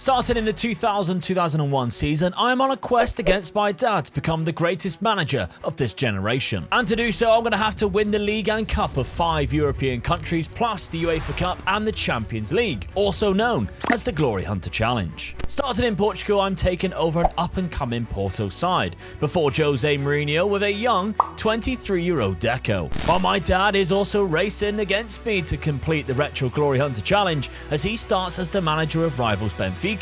Starting in the 2000-2001 season, I am on a quest against my dad to become the greatest manager of this generation. And to do so, I'm going to have to win the league and cup of 5 European countries, plus the UEFA Cup and the Champions League, also known as the Glory Hunter Challenge. Starting in Portugal, I'm taking over an up-and-coming Porto side, before Jose Mourinho with a young 23-year-old Deco. While my dad is also racing against me to complete the Retro Glory Hunter Challenge, as he starts as the manager of rivals Benfica,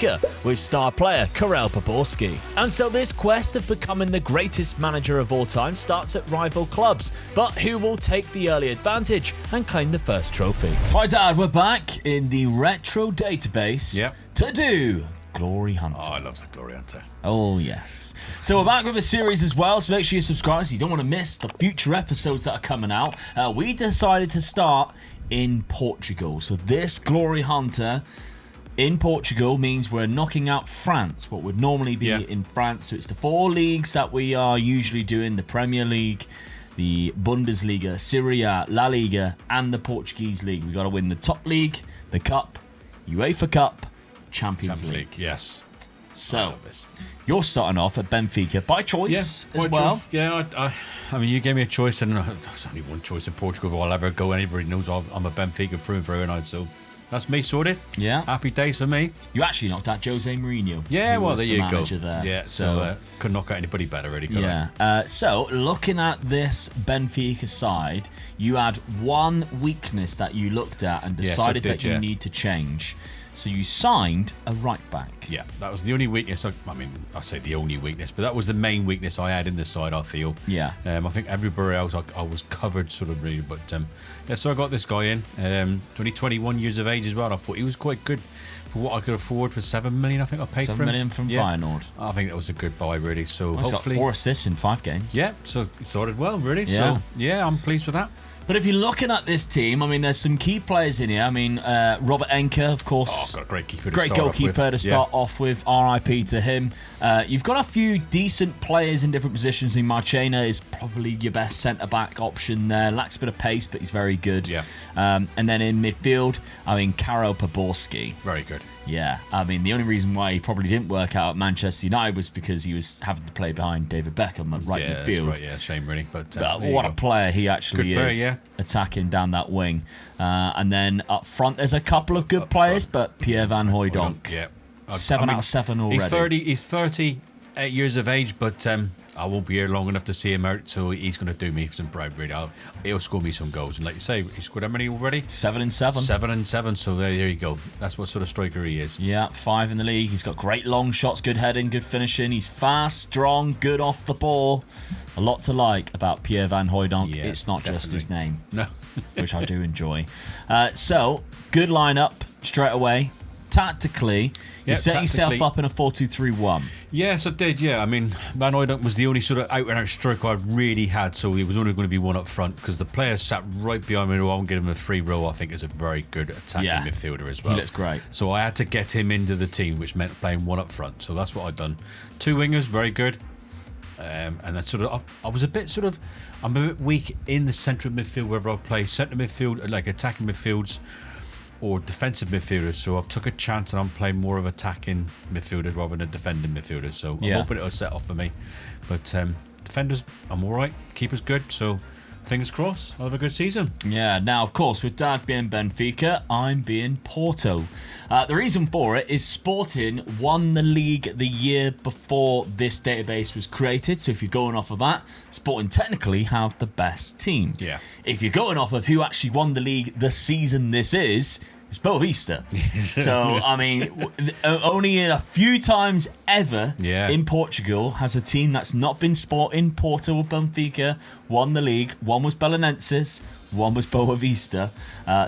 with star player Karel Poborski. And so this quest of becoming the greatest manager of all time starts at rival clubs, but who will take the early advantage and claim the first trophy? Hi Dad, we're back in the Retro database to do Glory Hunter. Oh, I love the Glory Hunter. Oh, yes. So we're back with a series as well, so make sure you subscribe so you don't want to miss the future episodes that are coming out. We decided to start in Portugal. So this Glory Hunter in Portugal means we're knocking out France, what would normally be in France. So it's the 4 leagues that we are usually doing: the Premier League, the Bundesliga, Serie A, La Liga, and the Portuguese League. We've got to win the top league, the Cup, UEFA Cup, Champions League. Yes. So, you're starting off at Benfica by choice as well. Choice. Yeah, I mean, you gave me a choice, and there's only one choice in Portugal where I'll ever go. Anybody knows I'm a Benfica through and through, and so that's me sorted. Yeah. Happy days for me. You actually knocked out Jose Mourinho. Yeah, well, there you go. There. Yeah, so couldn't knock out anybody better, really, could I? So, looking at this Benfica side, you had one weakness that you looked at and decided that you need to change. So you signed a right back. Yeah, that was the only weakness. I mean, I say the only weakness, but that was the main weakness I had in the side, I feel. Yeah. I think everywhere else I was covered sort of really. But so I got this guy in. Only 21 years of age as well. I thought he was quite good for what I could afford for 7 million. I think I paid for him. 7 million from Feyenoord. I think that was a good buy, really. So he's hopefully got 4 assists in 5 games. Yeah, so it started well, really. Yeah. So yeah, I'm pleased with that. But if you're looking at this team, I mean, there's some key players in here. I mean, Robert Enke, of course. Oh, got a great keeper. Great goalkeeper to start off with. RIP to him. You've got a few decent players in different positions. I mean, Marchena is probably your best centre-back option there. Lacks a bit of pace, but he's very good. Yeah. And then in midfield, I mean, Karel Poborski. Very good. Yeah, I mean, the only reason why he probably didn't work out at Manchester United was because he was having to play behind David Beckham at right midfield. That's right, yeah, shame really. But what a player he actually is, attacking down that wing. And then up front, there's a couple of good players, but Pierre Van Hooijdonk. Yeah. 7 out of 7 already. He's 38 years of age, but I won't be here long enough to see him out, so he's going to do me some proud, really. He'll score me some goals. And like you say, he scored how many already? 7 and 7. 7 and 7, so there you go. That's what sort of striker he is. Yeah, 5 in the league. He's got great long shots, good heading, good finishing. He's fast, strong, good off the ball. A lot to like about Pierre Van Hooijdonk. Yeah, it's not just his name, no, which I do enjoy. So, good lineup straight away. Tactically, you set yourself up in a 4-2-3-1. Yes, I did, yeah. I mean, Van Hooijdonk was the only sort of out-and-out striker I really had, so he was only going to be one up front because the player sat right behind me who I won't give him a free row. I think is a very good attacking midfielder as well. He looks great. So I had to get him into the team, which meant playing one up front. So that's what I'd done. 2 wingers, very good. And that's sort of, I'm a bit weak in the centre of midfield, whether I play centre midfield, like attacking midfields, or defensive midfielders, so I've took a chance and I'm playing more of attacking midfielders rather than defending midfielders, so I'm hoping it'll set off for me. But defenders, I'm alright, keeper's good, so fingers crossed, I'll have a good season. Yeah, now of course with Dad being Benfica, I'm being Porto. The reason for it is Sporting won the league the year before this database was created, so if you're going off of that, Sporting technically have the best team. Yeah. If you're going off of who actually won the league the season this is, it's Boa Vista. So, I mean, only a few times ever in Portugal has a team that's not been Sporting, Porto or Benfica, won the league. One was Belenenses, one was Boa Vista.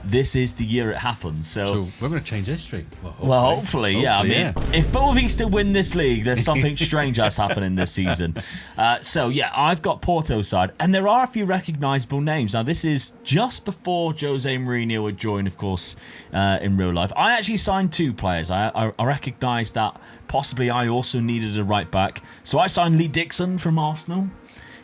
This is the year it happens. So we're going to change history. Well, hopefully, yeah. I mean, if Boa Vista win this league, there's something strange that's happening this season. So, yeah, I've got Porto's side. And there are a few recognisable names. Now, this is just before Jose Mourinho had joined, of course, in real life. I actually signed 2 players. I recognised that possibly I also needed a right back. So I signed Lee Dixon from Arsenal.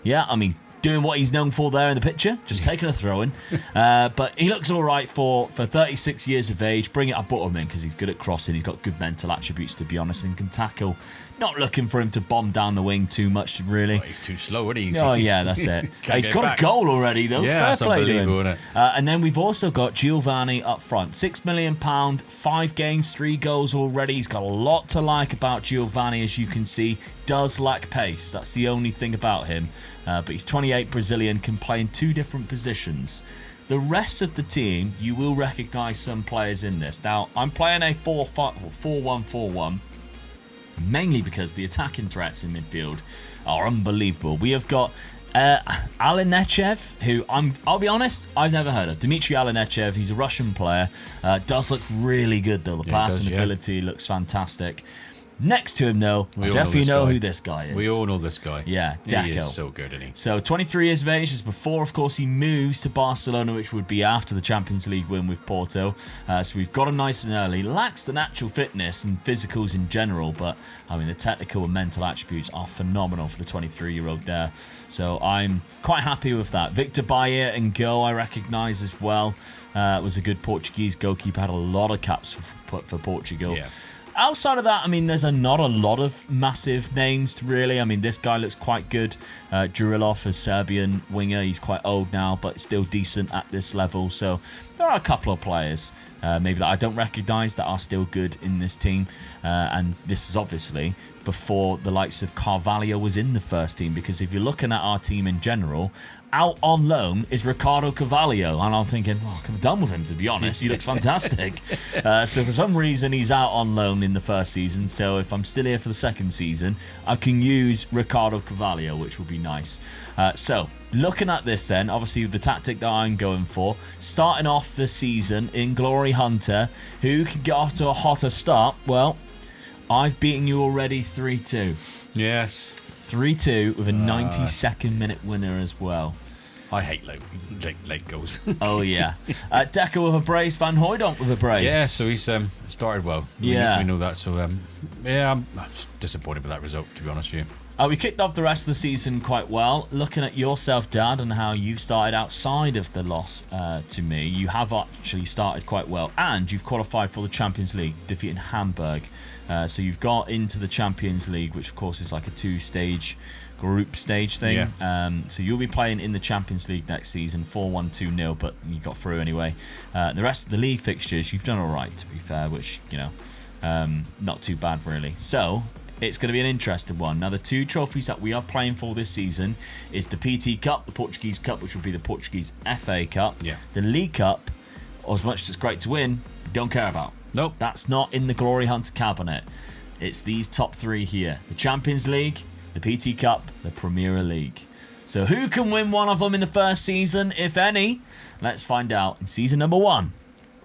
Yeah, I mean, doing what he's known for there in the picture, just taking a throw in. But he looks all right for 36 years of age. Bring it up, bottom in, because he's good at crossing. He's got good mental attributes, to be honest, and can tackle. Not looking for him to bomb down the wing too much, really. Oh, he's too slow, isn't he? Oh, yeah, that's it. He's got a goal already, though. Yeah, Fair that's play to him. unbelievable, isn't it? And then we've also got Giovanni up front. £6 million, 5 games, 3 goals already. He's got a lot to like about Giovanni, as you can see. Does lack pace. That's the only thing about him. But he's 28, Brazilian, can play in 2 different positions. The rest of the team, you will recognise some players in this. Now, I'm playing a 4-1-4-1. Mainly because the attacking threats in midfield are unbelievable. We have got Alinechev, who I'll be honest, I've never heard of. Dmitry Alinechev, he's a Russian player. Does look really good, though. The passing ability looks fantastic. Next to him, though, I definitely know who this guy is. We all know this guy. Yeah, Deco. He is so good, isn't he? So, 23 years of age is before, of course, he moves to Barcelona, which would be after the Champions League win with Porto. So we've got him nice and early. Lacks the natural fitness and physicals in general, but, I mean, the technical and mental attributes are phenomenal for the 23-year-old there. So I'm quite happy with that. Victor Bayer and goal I recognise as well. Was a good Portuguese goalkeeper. Had a lot of caps for Portugal. Yeah. Outside of that, I mean, there's not a lot of massive names, really. I mean, this guy looks quite good. Jurilov, a Serbian winger. He's quite old now, but still decent at this level. So there are a couple of players maybe that I don't recognise that are still good in this team. And this is obviously before the likes of Carvalho was in the first team. Because if you're looking at our team in general, out on loan is Ricardo Carvalho, and I'm thinking, oh, I'm done with him, to be honest. He looks fantastic. So for some reason, he's out on loan in the first season. So if I'm still here for the second season, I can use Ricardo Carvalho, which will be nice. So looking at this then, obviously the tactic that I'm going for, starting off the season in Glory Hunter, who can get off to a hotter start? Well, I've beaten you already 3-2. Yes. 3-2 with a 92nd minute winner as well. I hate late goals. Oh, yeah. Deco with a brace, Van Hooijdonk with a brace. Yeah, so he's started well. Yeah. We know that. So, yeah, I'm disappointed with that result, to be honest with you. We kicked off the rest of the season quite well. Looking at yourself, Dad, and how you started outside of the loss to me, you have actually started quite well. And you've qualified for the Champions League, defeating Hamburg. So you've got into the Champions League, which, of course, is like a 2-stage group stage thing. Yeah. So you'll be playing in the Champions League next season, 4-1-2-0, but you got through anyway. The rest of the league fixtures, you've done all right, to be fair, which, you know, not too bad, really. So it's going to be an interesting one. Now, the 2 trophies that we are playing for this season is the PT Cup, the Portuguese Cup, which will be the Portuguese FA Cup. Yeah. The League Cup, as much as it's great to win, we don't care about. Nope. That's not in the Glory Hunter cabinet. It's these top 3 here. The Champions League, the PT Cup, the Premier League. So who can win one of them in the first season, if any? Let's find out in season number 1.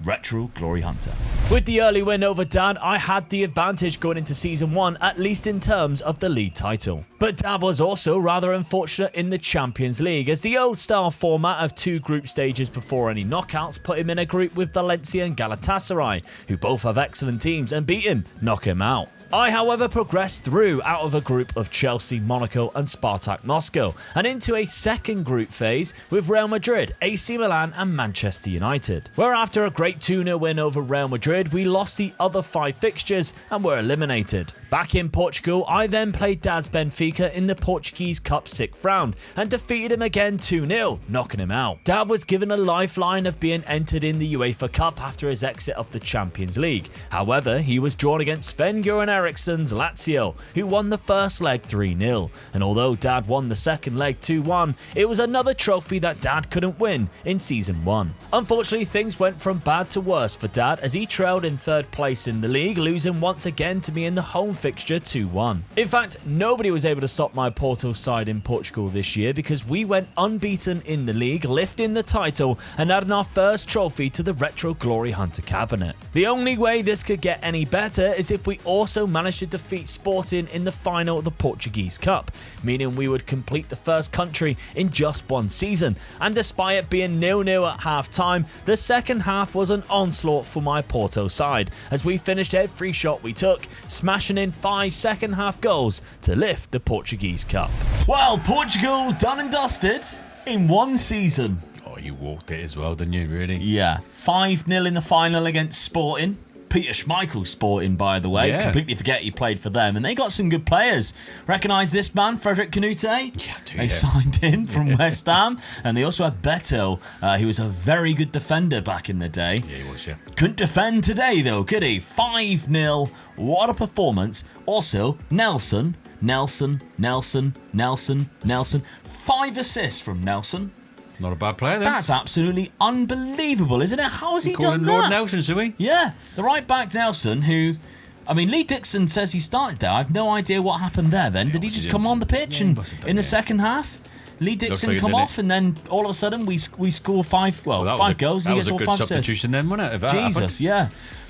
Retro Glory Hunter. With the early win over Dad, I had the advantage going into Season 1, at least in terms of the league title. But Dad was also rather unfortunate in the Champions League, as the old-style format of 2 group stages before any knockouts put him in a group with Valencia and Galatasaray, who both have excellent teams, and beat him, knock him out. I, however, progressed through out of a group of Chelsea, Monaco and Spartak Moscow and into a second group phase with Real Madrid, AC Milan and Manchester United, where after a great 2-0 win over Real Madrid, we lost the other 5 fixtures and were eliminated. Back in Portugal, I then played Dad's Benfica in the Portuguese Cup 6th round and defeated him again 2-0, knocking him out. Dad was given a lifeline of being entered in the UEFA Cup after his exit of the Champions League. However, he was drawn against Sven-Göran Eriksson's Lazio, who won the first leg 3-0. And although Dad won the second leg 2-1, it was another trophy that Dad couldn't win in Season 1. Unfortunately, things went from bad to worse for Dad as he trailed in 3rd place in the league, losing once again to me in the home fixture 2-1. In fact, nobody was able to stop my Porto side in Portugal this year because we went unbeaten in the league, lifting the title and adding our first trophy to the Retro Glory Hunter cabinet. The only way this could get any better is if we also Porto managed to defeat Sporting in the final of the Portuguese Cup, meaning we would complete the first country in just one season. And despite it being 0-0 at half-time, the second half was an onslaught for my Porto side, as we finished every shot we took, smashing in 5 second-half goals to lift the Portuguese Cup. Well, Portugal done and dusted in one season. Oh, you walked it as well, didn't you, really? Yeah. 5-0 in the final against Sporting. Peter Schmeichel's Sporting, by the way. Yeah. Completely forget he played for them. And they got some good players. Recognise this man, Frederick Canute? Yeah, I do, They signed in from West Ham. And they also had Beto, who was a very good defender back in the day. Yeah, he was, yeah. Couldn't defend today, though, could he? 5-0. What a performance. Also, Nelson. 5 assists from Nelson. Not a bad player, then. That's absolutely unbelievable, isn't it? How has he done that? Lord Nelson, do we? Yeah, the right back Nelson, who, I mean, Lee Dixon says he started there. I have no idea what happened there then. Did he just come on the pitch and in the second half? Lee Dixon like come off and then all of a sudden we score 5 goals and he gets all 5 assists. That was a good substitution then, wasn't it? If that Jesus, yeah.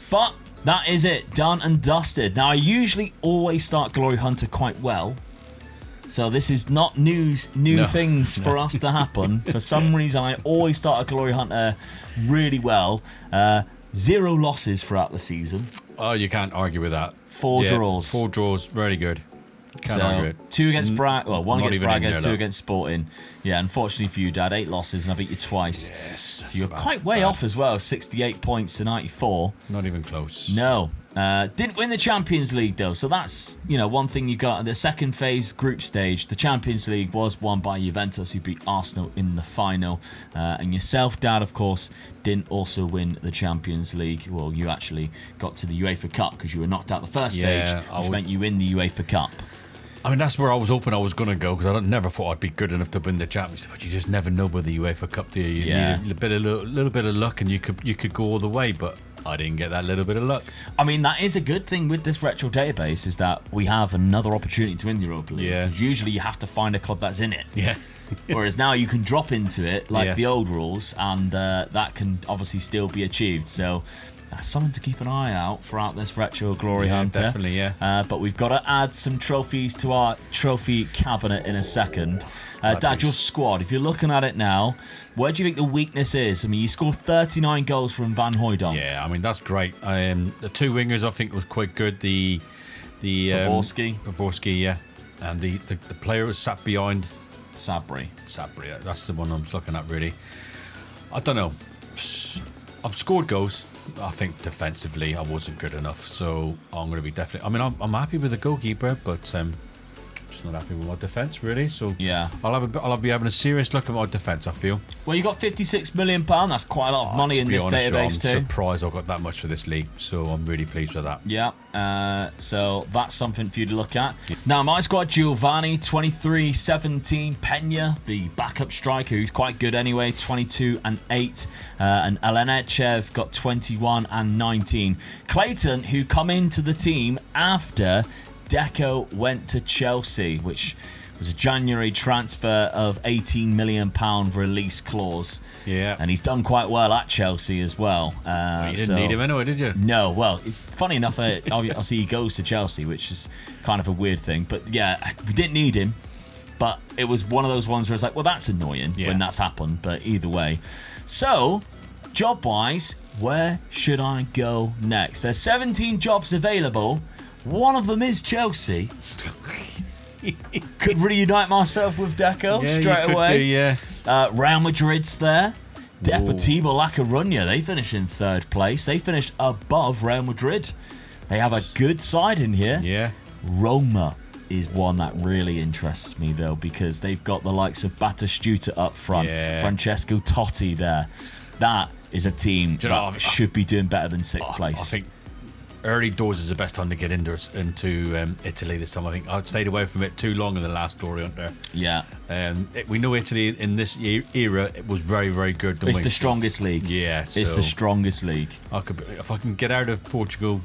But that is it, done and dusted. Now, I usually always start Glory Hunter quite well. So this is not new things for us to happen. For some reason, I always start a Glory Hunter really well. 0 losses throughout the season. Oh, you can't argue with that. 4 draws. 4 draws, very good. Can't argue it. 2 against Braga, well, 1 against Braga, 2 though. against Sporting. Yeah, unfortunately for you, Dad, 8 losses and I beat you twice. Yes. So you're quite way off as well, 68 points to 94. Not even close. No. Didn't win the Champions League though, so that's one thing you got in the second phase group stage. The Champions League was won by Juventus, who beat Arsenal in the final, and yourself, Dad, of course, didn't also win the Champions League. Well, you actually got to the UEFA Cup because you were knocked out the first stage, which meant you win the UEFA Cup. I mean, that's where I was hoping I was going to go, because I never thought I'd be good enough to win the Champions League. But you just never know with the UEFA Cup, do you? You need a little bit of luck, and you could go all the way. But I didn't get that little bit of luck. I mean, that is a good thing with this retro database, is that we have another opportunity to win the Europa League. Yeah. Usually you have to find a club that's in it. Yeah. Whereas now you can drop into it like Yes. the old rules, and that can obviously still be achieved. So that's something to keep an eye out throughout this retro Glory Hunter. Definitely, yeah. But we've got to add some trophies to our trophy cabinet in a second. Dad, your squad, if you're looking at it now, where do you think the weakness is? I mean, you scored 39 goals from Van Hooijdonk. Yeah, I mean, that's great. The 2 wingers, I think, was quite good. The Baborski, yeah. And the player was sat behind Sabri, yeah, that's the one I'm looking at, really. I don't know. I've scored goals. I think defensively I wasn't good enough, so I'm going to be definitely. I mean, I'm happy with the goalkeeper, but just not happy with my defence, really. So yeah, I'll be having a serious look at my defence, I feel. Well, you got £56 million. That's quite a lot of money in this database too. I'm surprised I got that much for this league, so I'm really pleased with that. Yeah, so that's something for you to look at. Yeah. Now, my squad: Giovanni, 23, 17, Pena, the backup striker, who's quite good anyway, 22 and 8, and Alenechev got 21 and 19. Clayton, who come into the team after Deco went to Chelsea, which was a January transfer of £18 million release clause. Yeah. And he's done quite well at Chelsea as well. You didn't need him anyway, did you? No. Well, funny enough, obviously he goes to Chelsea, which is kind of a weird thing. But yeah, we didn't need him. But it was one of those ones where it's like, well, that's annoying when that's happened. But either way. So, job-wise, where should I go next? There's 17 jobs available. One of them is Chelsea. Could reunite myself with Deco straight away. Real Madrid's there. Deportivo La Coruña, they finished in 3rd place. They finished above Real Madrid. They have a good side in here. Yeah. Roma is one that really interests me, though, because they've got the likes of Batistuta up front. Yeah. Francesco Totti there. That is a team that should be doing better than 6th place. I think early doors is the best time to get into Italy this time. I think I'd stayed away from it too long in the last Glory Hunter. Yeah. We know Italy in this era, it was very, very good. It's the strongest league. Yeah. It's the strongest league. If I can get out of Portugal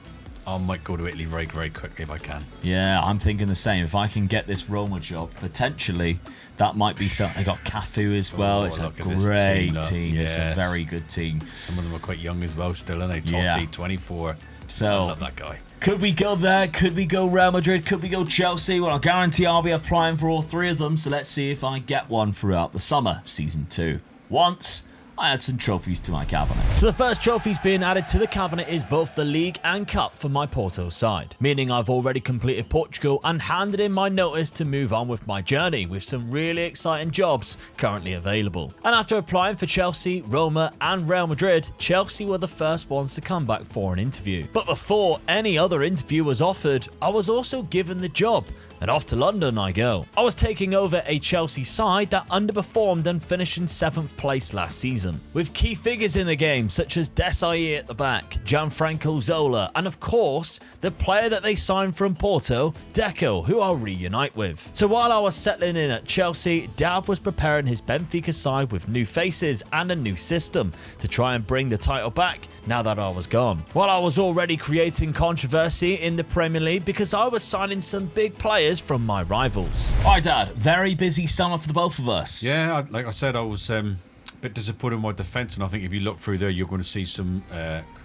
I might go to Italy very, very quickly if I can. Yeah, I'm thinking the same. If I can get this Roma job, potentially that might be something. They got Cafu as well. It's a great team. Yes. It's a very good team. Some of them are quite young as well still, aren't they? Yeah. 24. So, I love that guy. Could we go there? Could we go Real Madrid? Could we go Chelsea? Well, I guarantee I'll be applying for all three of them. So let's see if I get one throughout the summer, season 2. Once I add some trophies to my cabinet. So the first trophies being added to the cabinet is both the League and Cup for my Porto side, meaning I've already completed Portugal and handed in my notice to move on with my journey with some really exciting jobs currently available. And after applying for Chelsea, Roma and Real Madrid, Chelsea were the first ones to come back for an interview. But before any other interview was offered, I was also given the job. And off to London I go. I was taking over a Chelsea side that underperformed and finished in 7th place last season, with key figures in the game such as Desailly at the back, Gianfranco Zola, and of course, the player that they signed from Porto, Deco, who I'll reunite with. So while I was settling in at Chelsea, Dab was preparing his Benfica side with new faces and a new system to try and bring the title back now that I was gone. While I was already creating controversy in the Premier League because I was signing some big players from my rivals. Alright, Dad, very busy summer for the both of us. Yeah, like I said, I was a bit disappointed in my defence, and I think if you look through there, you're going to see some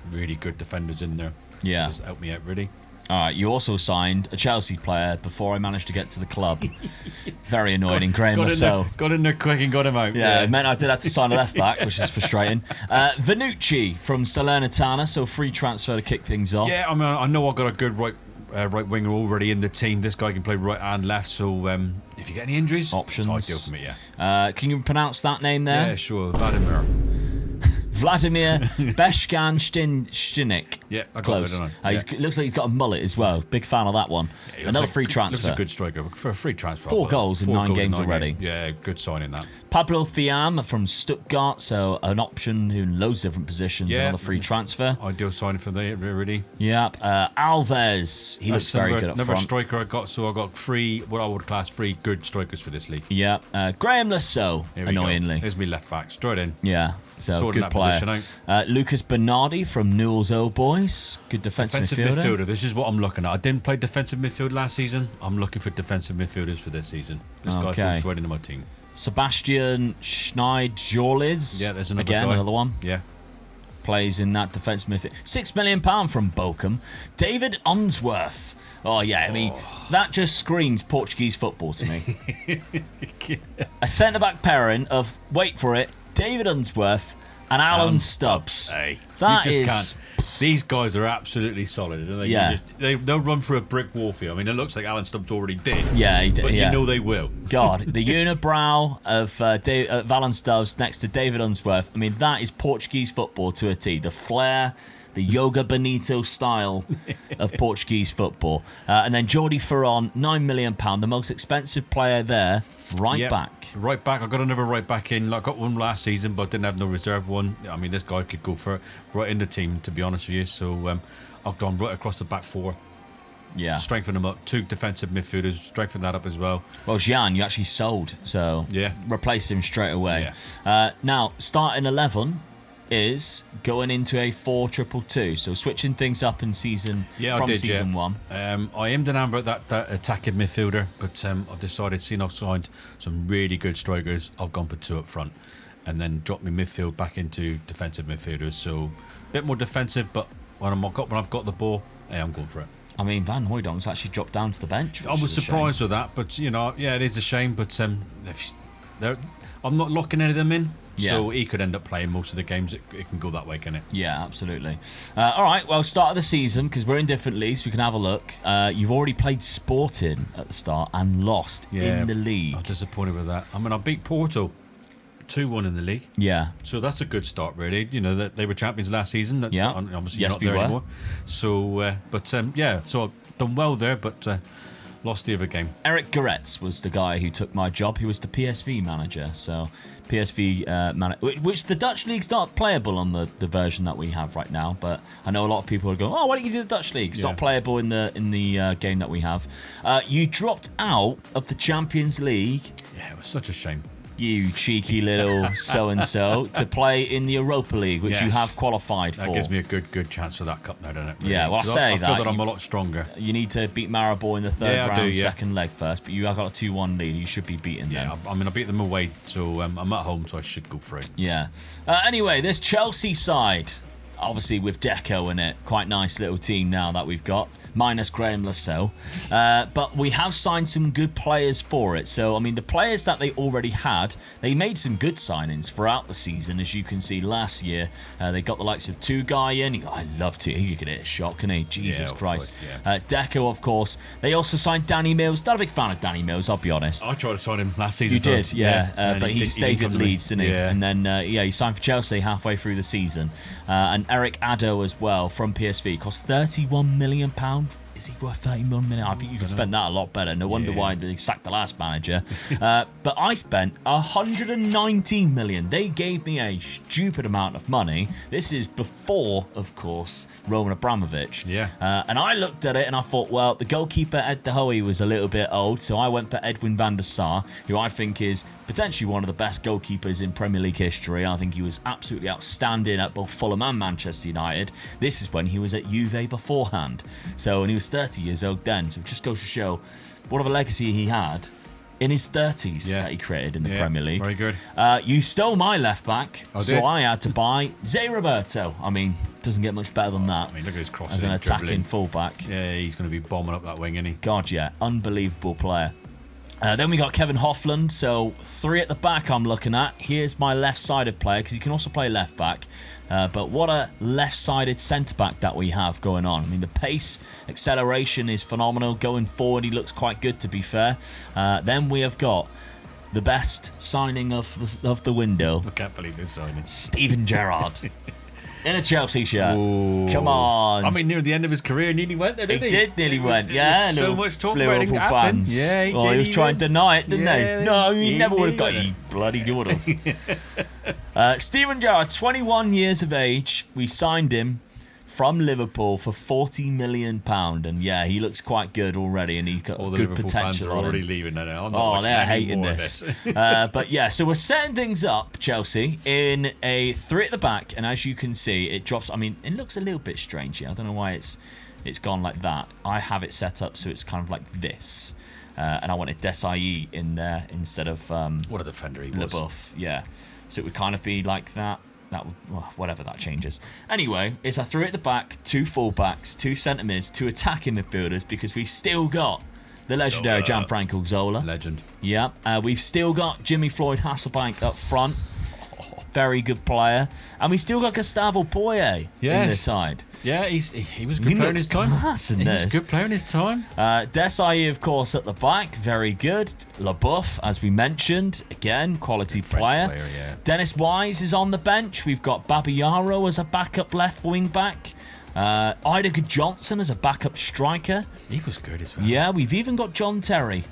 really good defenders in there. Yeah. So just help me out, really. Alright, you also signed a Chelsea player before I managed to get to the club. Very annoying, Graham Lasso. Got in there quick and got him out. Yeah, it meant I did have to sign a left back, which is frustrating. Vanucci from Salernitana, so free transfer to kick things off. Yeah, I mean, I know I've got a good right winger already in the team. This guy can play right and left, so if you get any injuries, options. It's ideal for me, yeah. Can you pronounce that name there? Yeah, sure. Vladimir Beshkan Stinik. Yeah, I got close. It, He looks like he's got a mullet as well. Big fan of that one. Yeah, another free transfer. Looks a good striker for a free transfer. 4 goals in 9 games already. Yeah, good signing that. Pablo Thiam from Stuttgart, so an option in loads of different positions. Yeah, another free transfer. Ideal signing for them, really. Yep. Alves. He looks very good up front. Another striker I got, so I got 3, what I would class 3 good strikers for this league. Yeah. Graham Lasso, annoyingly. Here's me left back, straight in. Yeah. So good player. Lucas Bernardi from Newell's Old Boys. Good defensive midfielder. This is what I'm looking at. I didn't play defensive midfield last season. I'm looking for defensive midfielders for this season. This guy fits right into my team. Sebastian Schneid-Jorlitz. Yeah, there's another Again, guy. another one. Yeah. Plays in that defensive midfield. £6 million from Bochum. David Unsworth. Oh, yeah, I mean, that just screams Portuguese football to me. A centre-back pairing of, wait for it, David Unsworth and Alan Stubbs. Hey, that you just is... can't. These guys are absolutely solid, and they yeah. They'll run through a brick wall for you. I mean, it looks like Alan Stubbs already did. Yeah, he did. But you know they will. God, the unibrow of Alan Stubbs next to David Unsworth. I mean, that is Portuguese football to a T. The flair, the Yoga Benito style of Portuguese football. And then Jordi Ferron, £9 million, the most expensive player there, right back. Right back. I got another right back in. I got one last season, but didn't have no reserve one. I mean, this guy could go for right in the team, to be honest with you. So I've gone right across the back 4. Yeah. Strengthen them up. 2 defensive midfielders. Strengthen that up as well. Well, Gian, you actually sold, so yeah, replace him straight away. Yeah. Now, starting 11 is going into a 4-2-2, so switching things up in season season 1. I aimed an amber at that attacking midfielder, but I've decided, seeing I've signed some really good strikers, I've gone for 2 up front, and then dropped my midfield back into defensive midfielders. So a bit more defensive, but when I've got the ball, hey, I'm going for it. I mean, Van Hooydonk's actually dropped down to the bench. I was surprised with that, but it is a shame. But I'm not locking any of them in. Yeah. So he could end up playing most of the games. It can go that way, can it? Yeah, absolutely. All right, well, start of the season, because we're in different leagues, we can have a look. You've already played Sporting at the start and lost in the league. I was disappointed with that. I mean, I beat Porto 2-1 in the league. Yeah. So that's a good start, really. They were champions last season. Yeah. Obviously, not there anymore. So, so I've done well there, but lost the other game. Eric Goretz was the guy who took my job. He was the PSV manager. So PSV manager, which the Dutch league's not playable on the version that we have right now. But I know a lot of people are going, "Oh, why don't you do the Dutch league? It's not playable in the game that we have." You dropped out of the Champions League. Yeah, it was such a shame. You cheeky little so-and-so to play in the Europa League, which you have qualified for. That gives me a good chance for that cup now, doesn't it? Really? Yeah, well, I feel that I'm a lot stronger. You need to beat Maribor in the third round, second leg first, but you have got a 2-1 lead. You should be beating them. I mean, I beat them away, so I'm at home, so I should go through. Yeah. Anyway, this Chelsea side, obviously with Deco in it, quite nice little team now that we've got. Minus Graham Lascelles. But we have signed some good players for it. So, I mean, the players that they already had, they made some good signings throughout the season. As you can see, last year, they got the likes of Tugay in. I love to. He could hit a shot, can he? Jesus Christ. Deco, of course. They also signed Danny Mills. Not a big fan of Danny Mills, I'll be honest. I tried to sign him last season. You did, but he stayed at Leeds, didn't he? Yeah. And then, he signed for Chelsea halfway through the season. And Eric Addo as well from PSV. Cost £31 million. Is he worth 31 million? I think you could spend that a lot better. No wonder why they sacked the last manager. But I spent 119 million. They gave me a stupid amount of money. This is before, of course, Roman Abramovich. Yeah. And I looked at it and I thought, well, the goalkeeper Ed De Hoey was a little bit old, so I went for Edwin van der Sar, who I think is potentially one of the best goalkeepers in Premier League history. I think he was absolutely outstanding at both Fulham and Manchester United. This is when he was at Juve beforehand. And he was 30 years old then, so it just goes to show what of a legacy he had in his 30s that he created in the Premier League. Very good. You stole my left back, I had to buy Zé Roberto. I mean, doesn't get much better than that. I mean, look at his crossing. As an attacking fullback. Yeah, he's going to be bombing up that wing, isn't he? God, yeah. Unbelievable player. Then we got Kevin Hoffland, so 3 at the back I'm looking at. Here's my left-sided player, because he can also play left-back. But what a left-sided centre-back that we have going on. I mean, the pace, acceleration is phenomenal. Going forward, he looks quite good, to be fair. Then we have got the best signing of the window. I can't believe this signing. Steven Gerrard. In a Chelsea shirt. Ooh. Come on. I mean, near the end of his career, nearly went there, didn't he? He did nearly went, yeah. So much talk about it Liverpool happened. fans. Yeah, he was trying to deny it, didn't they? No, he never would have got you. Bloody would have. Steven Gerrard, 21 years of age. We signed him from Liverpool for £40 million. And yeah, he looks quite good already, and he's got all the good Liverpool potential. fans are already leaving now. I'm not they're hating this. But yeah, so we're setting things up, Chelsea, in a 3 at the back, and as you can see, it drops. I mean, it looks a little bit strange here. I don't know why it's gone like that. I have it set up so it's kind of like this, and I wanted Desailly in there instead of what a defender he was. LaBeouf, yeah. So it would kind of be like that. Whatever that changes. Anyway, it's a 3 at the back, 2 full-backs, 2 centre-mids, 2 attacking midfielders, because we've still got the legendary Gianfranco Zola. Legend. Yeah. We've still got Jimmy Floyd Hasselbank up front. Very good player. And we still got Gustavo Poyet in this side. Yeah, he was a good player in his time. He was a good player in his time. Desailly, of course, at the back. Very good. LaBeouf, as we mentioned. Again, quality player. Dennis Wise is on the bench. We've got Babayaro as a backup left wing back. Idaker Johnson as a backup striker. He was good as well. Yeah, we've even got John Terry.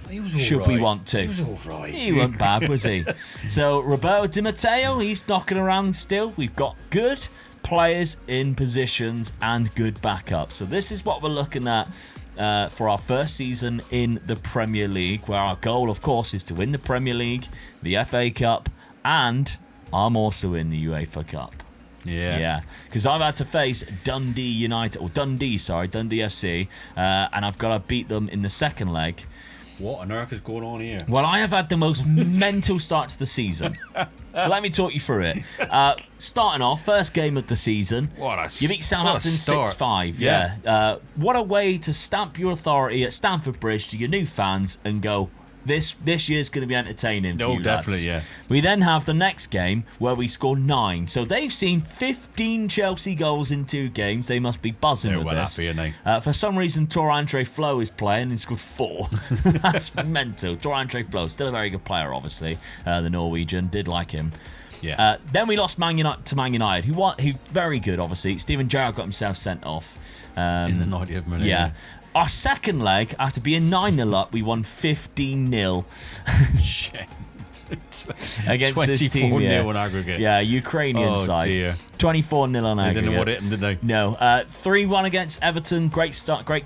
He was all Should right. we want to? He was all right. He wasn't bad, was he? So, Roberto Di Matteo, he's knocking around still. We've got good players in positions and good backup. So, this is what we're looking at for our first season in the Premier League, where our goal, of course, is to win the Premier League, the FA Cup, and I'm also in the UEFA Cup. Yeah, because I've had to face Dundee FC, and I've got to beat them in the second leg. What on earth is going on here? Well, I have had the most mental start to the season. So let me talk you through it. Starting off, first game of the season. You beat Southampton 6-5. Yeah. What a way to stamp your authority at Stamford Bridge to your new fans and go, this year's going to be entertaining for you lads. Definitely, yeah. We then have the next game where we score 9. So they've seen 15 Chelsea goals in 2 games. They must be buzzing with this. Happy, aren't they? For some reason, Tor-Andre Flo is playing and scored 4. That's mental. Tor-Andre Flo, still a very good player, obviously. The Norwegian, did like him. Yeah. Then we lost Man United, who very good, obviously. Steven Gerrard got himself sent off. In the 90th minute. Yeah. Our second leg, after being 9-0 up, we won 15-0. Shit. Against this team. 24-0 on aggregate. Yeah, Ukrainian side. Dear. 24-0 on aggregate. They didn't know what hit them, did they? No. 3-1 against Everton. Great start. Great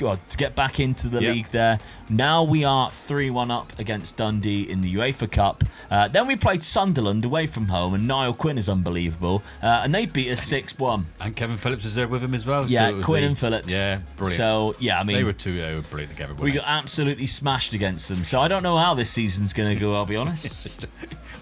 to get back into the league there. Now we are 3-1 up against Dundee in the UEFA Cup. Then we played Sunderland away from home, and Niall Quinn is unbelievable. And they beat us 6-1. And Kevin Phillips was there with him as well. Yeah, so Quinn and Phillips. Yeah, brilliant. So, yeah, I mean... They were brilliant together. We got absolutely smashed against them. So I don't know how this season's going to go, I'll be honest.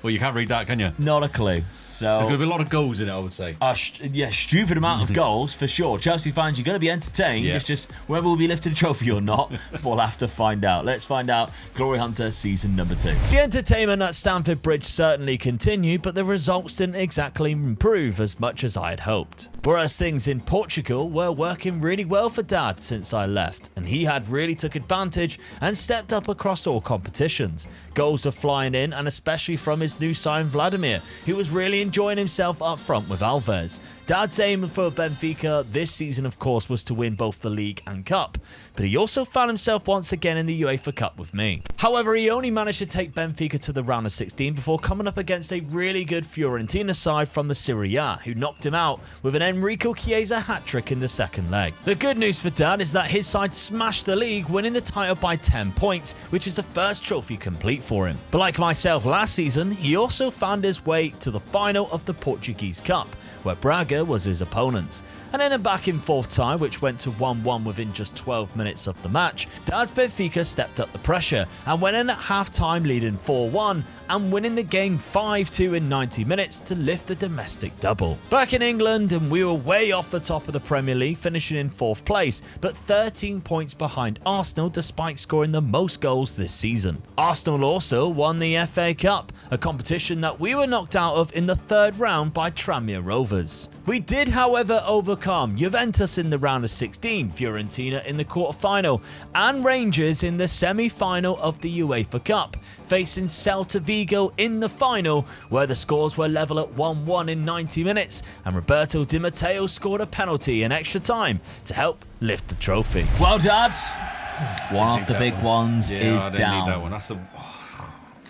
Well, you can't read that, can you? Not a clue. So there's going to be a lot of goals in it, I would say. Yeah, stupid amount of goals, for sure. Chelsea fans, you're going to be entertained. Yeah. It's just whether we'll be lifting a trophy or not, we'll have to find out. Let's find out. Glory Hunter season number 2. The entertainment at Stamford Bridge certainly continued, but the results didn't exactly improve as much as I had hoped. Whereas things in Portugal were working really well for Dad since I left, and he had really took advantage and stepped up across all competitions. Goals were flying in, and especially from his new sign Vladimir, who was really enjoying himself up front with Alves. Dad's aim for Benfica this season, of course, was to win both the league and cup, but he also found himself once again in the UEFA Cup with me. However, he only managed to take Benfica to the round of 16 before coming up against a really good Fiorentina side from the Serie A, who knocked him out with an Enrico Chiesa hat-trick in the second leg. The good news for Dad is that his side smashed the league, winning the title by 10 points, which is the first trophy complete for him. But like myself last season, he also found his way to the final of the Portuguese Cup, where Braga was his opponent. And in a back-and-forth tie, which went to 1-1 within just 12 minutes of the match, Dad's Benfica stepped up the pressure and went in at half-time leading 4-1 and winning the game 5-2 in 90 minutes to lift the domestic double. Back in England, and we were way off the top of the Premier League, finishing in 4th place, but 13 points behind Arsenal despite scoring the most goals this season. Arsenal also won the FA Cup, a competition that we were knocked out of in the 3rd round by Tranmere Rovers. We did, however, overcome Juventus in the round of 16, Fiorentina in the quarter-final, and Rangers in the semi-final of the UEFA Cup, facing Celta Vigo in the final, where the scores were level at 1-1 in 90 minutes, and Roberto Di Matteo scored a penalty in extra time to help lift the trophy. Well, Dad, one of the big ones is down. That one. That's the...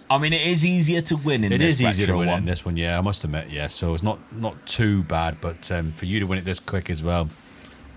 I mean, it is easier to win in this. It is easier to win one. in this one, yeah, I must admit, yeah. So it's not too bad, but for you to win it this quick as well,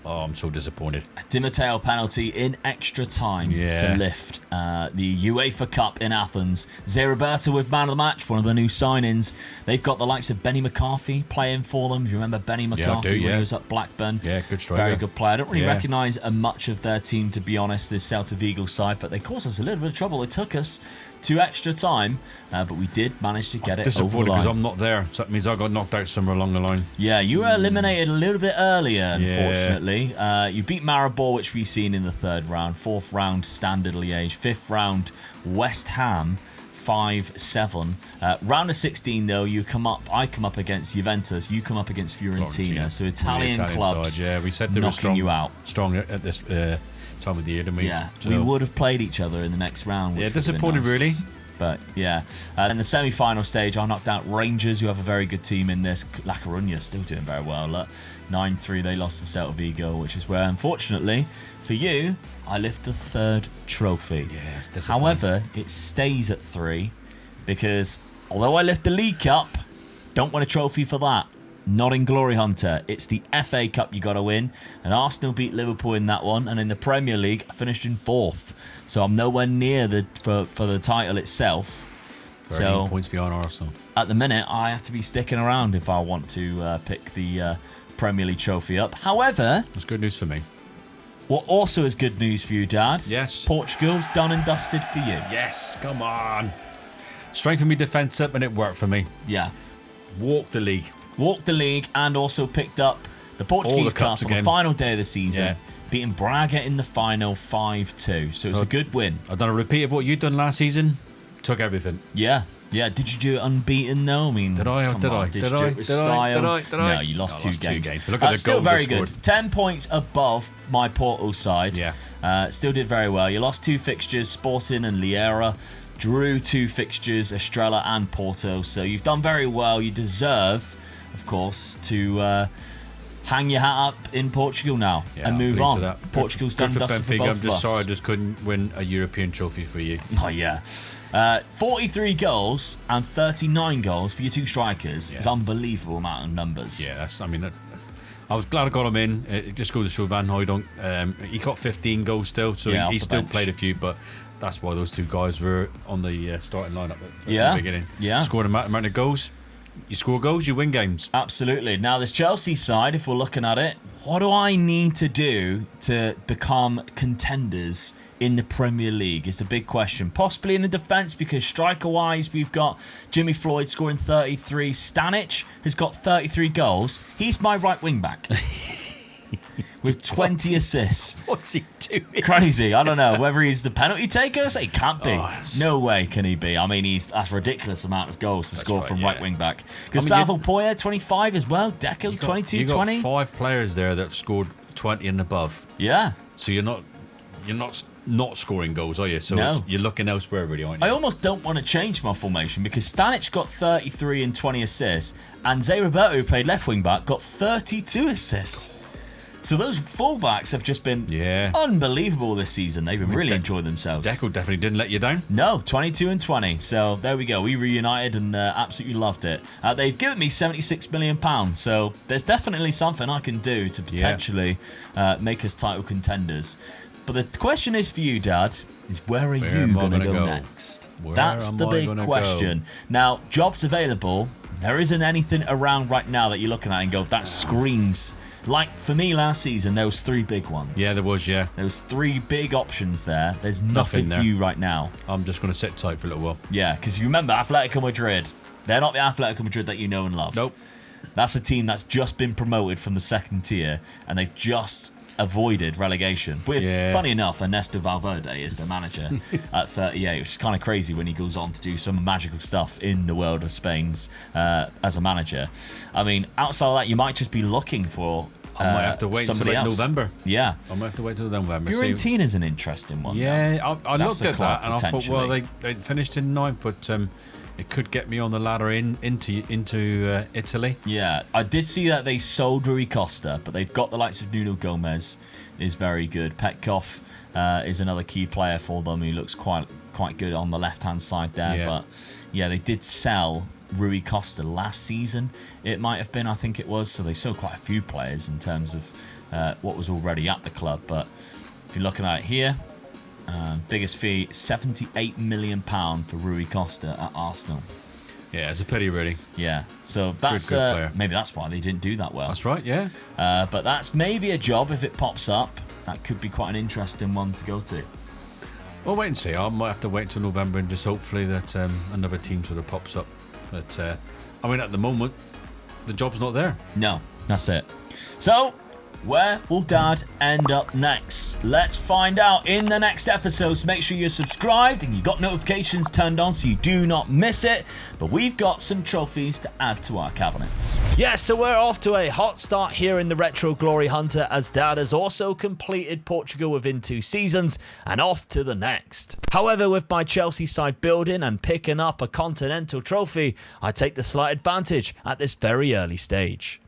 oh, I'm so disappointed. Di Matteo penalty in extra time to lift the UEFA Cup in Athens. Zé Roberto with man of the match, one of the new signings. They've got the likes of Benny McCarthy playing for them. Do you remember Benny McCarthy when he was at Blackburn? Yeah, good striker. Very good player. I don't really recognise much of their team, to be honest, this Celta Vigo side, but they caused us a little bit of trouble. They took us to extra time, but we did manage to get it over the line. Disappointed because I'm not there, so that means I got knocked out somewhere along the line. Yeah, you were eliminated a little bit earlier, unfortunately. You beat Maribor, which we've seen in the 3rd round, 4th round Standard Liège, 5th round West Ham, 5-7. Round of 16, though, I come up against Juventus, you come up against Fiorentina. So Italian clubs side, we said they were strong at this time of the year, didn't we? Yeah, so we would have played each other in the next round. Yeah, disappointed really. But yeah, in the semi-final stage, I knocked out Rangers, who have a very good team in this. La Coruña still doing very well. Look, 9-3, they lost to Celta Vigo, which is where, unfortunately, for you, I lift the 3rd trophy. Yeah, however, it stays at 3 because although I lift the League Cup, don't win a trophy for that. Not in Glory Hunter. It's the FA Cup you got to win. And Arsenal beat Liverpool in that one. And in the Premier League, I finished in 4th. So I'm nowhere near for the title itself. 13 points behind Arsenal. At the minute, I have to be sticking around if I want to pick the Premier League trophy up. However... That's good news for me. What also is good news for you, Dad. Yes. Portugal's done and dusted for you. Yes, come on. Strengthened my defence up and it worked for me. Yeah. Walked the league. Walked the league and also picked up the Portuguese Cup on the final day of the season, beating Braga in the final 5-2. So it's a good win. I've done a repeat of what you'd done last season. Took everything. Yeah. Yeah. Did you do it unbeaten though? I mean, Did I? No, you lost two games. But look at the still goals very scored. good. 10 points above my Porto side. Yeah. Still did very well. You lost 2 fixtures, Sporting and Lieira. Drew 2 fixtures, Estrela and Porto. So you've done very well. You deserve, of course, to hang your hat up in Portugal now and move on. Portugal's done dusted for both I'm just of us. sorry I just couldn't win a European trophy for you. Oh, yeah. 43 goals and 39 goals for your 2 strikers is unbelievable amount of numbers. Yeah, I was glad I got him in. It just goes to show Van Hooijdonk. He got 15 goals still, so he still played a few, but that's why those two guys were on the starting lineup at the beginning. Yeah. Scored a amount of goals. You score goals, you win games. Absolutely. Now, this Chelsea side, if we're looking at it, what do I need to do to become contenders in the Premier League is the big question. Possibly in the defence, because striker-wise, we've got Jimmy Floyd scoring 33. Stanic has got 33 goals. He's my right wing-back. With 20 assists. What's he doing? Crazy. I don't know whether he's the penalty taker. He can't be. No way can he be. I mean, that's a ridiculous amount of goals to score from right wing back. Gustavo Poyet, 25 as well. Deco, 22, 20. You got 5 players there that have scored 20 and above. Yeah. So you're not scoring goals, are you? So you're looking elsewhere, really, aren't you? I almost don't want to change my formation because Stanic got 33 and 20 assists, and Zé Roberto, who played left wing back, got 32 assists. So those fullbacks have just been unbelievable this season. They've been really enjoying themselves. Deco definitely didn't let you down. No, 22 and 20. So there we go. We reunited and absolutely loved it. They've given me £76 million. So there's definitely something I can do to potentially make us title contenders. But the question is for you, Dad, is where are you going to go next? That's the big question. Now, jobs available. There isn't anything around right now that you're looking at and go, that screams... Like, for me last season, there was 3 big ones. Yeah, there was, There was 3 big options there. There's nothing for you right now. I'm just going to sit tight for a little while. Yeah, because you remember Atletico Madrid. They're not the Atletico Madrid that you know and love. Nope. That's a team that's just been promoted from the 2nd tier, and they've just avoided relegation. With, funny enough, Ernesto Valverde is the manager at 38, which is kind of crazy when he goes on to do some magical stuff in the world of Spain's as a manager. I mean, outside of that, you might just be looking for I might have to wait until November. Yeah. I might have to wait until November. Fiorentina an interesting one. Yeah, I looked at that and I thought, well, they finished in 9th, but it could get me on the ladder into Italy. Yeah, I did see that they sold Rui Costa, but they've got the likes of Nuno Gomez, is very good. Petkov is another key player for them. He looks quite good on the left-hand side there. Yeah. But yeah, they did sell Rui Costa last season. It might have been, I think it was. So they sold quite a few players in terms of what was already at the club. But if you're looking at it here, biggest fee, £78 million for Rui Costa at Arsenal. Yeah, it's a pity, really. Yeah, so that's good maybe that's why they didn't do that well. That's right, yeah. But that's maybe a job if it pops up. That could be quite an interesting one to go to. Well, wait and see. I might have to wait until November and just hopefully that another team sort of pops up. But I mean, at the moment, the job's not there. No, that's it. So, where will Dad end up next? Let's find out in the next episode. So make sure you're subscribed and you've got notifications turned on so you do not miss it. But we've got some trophies to add to our cabinets. Yes, so we're off to a hot start here in the Retro Glory Hunter, as Dad has also completed Portugal within 2 seasons and off to the next. However, with my Chelsea side building and picking up a continental trophy, I take the slight advantage at this very early stage.